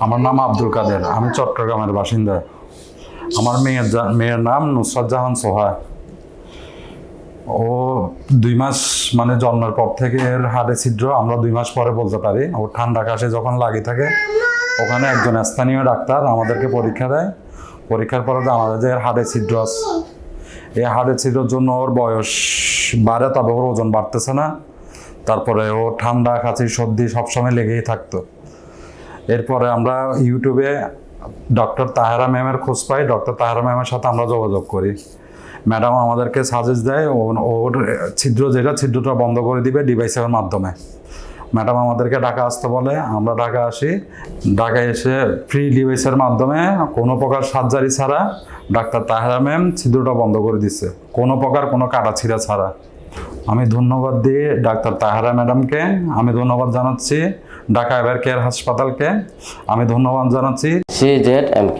আমার নাম আব্দুল কাদের, আমি চট্টগ্রামের বাসিন্দা। আমার মেয়ের নাম নুসরাত জাহান সোহা। ও 2 মাস মানে জন্মের পর থেকে এর হাড়ে ছিদ্র, আমরা 2 মাস পরে বলতে পারি। ও ঠান্ডা কাশে যখন লাগে থাকে, ওখানে একজন স্থানীয় ডাক্তার আমাদেরকে পরীক্ষা দেয়। পরীক্ষার পরে জানা যায় যে এর হাড়ে ছিদ্র আছে। এই হাড়ে ছিদ্রের জন্য ওর বয়স বাড়ে, তবে ওর ওজন বাড়তেছে না। তারপরে ও ঠান্ডা কাশি সর্দি সবসময় লেগেই থাকতো। এরপরে আমরা ইউটিউবে ডক্টর তাহেরা ম্যামের খোঁজ পাই। ডক্টর তাহেরা ম্যামের সাথে আমরা যোগাযোগ করি। ম্যাডাম আমাদেরকে সাজেস্ট দেয় ওর ছিদ্রটা বন্ধ করে দিবে ডিভাইসের মাধ্যমে। ম্যাডাম আমাদেরকে ঢাকা আসতে বলে, আমরা ঢাকা আসি। ঢাকায় এসে ফ্রি ডিভাইসের মাধ্যমে কোনো প্রকার সার্জারি ছাড়া ডাক্তার তাহেরা ম্যাম ছিদ্রটা বন্ধ করে দিচ্ছে, কোনো প্রকার কোনো কাটা ছিঁড়া ছাড়া। আমি ধন্যবাদ দিই ডাক্তার তাহেরা ম্যাডামকে, আমি ধন্যবাদ জানাচ্ছি ঢাকা এভার কেয়ার হাসপাতালকে, আমি ধন্যবাদ জানাচ্ছি CZMK।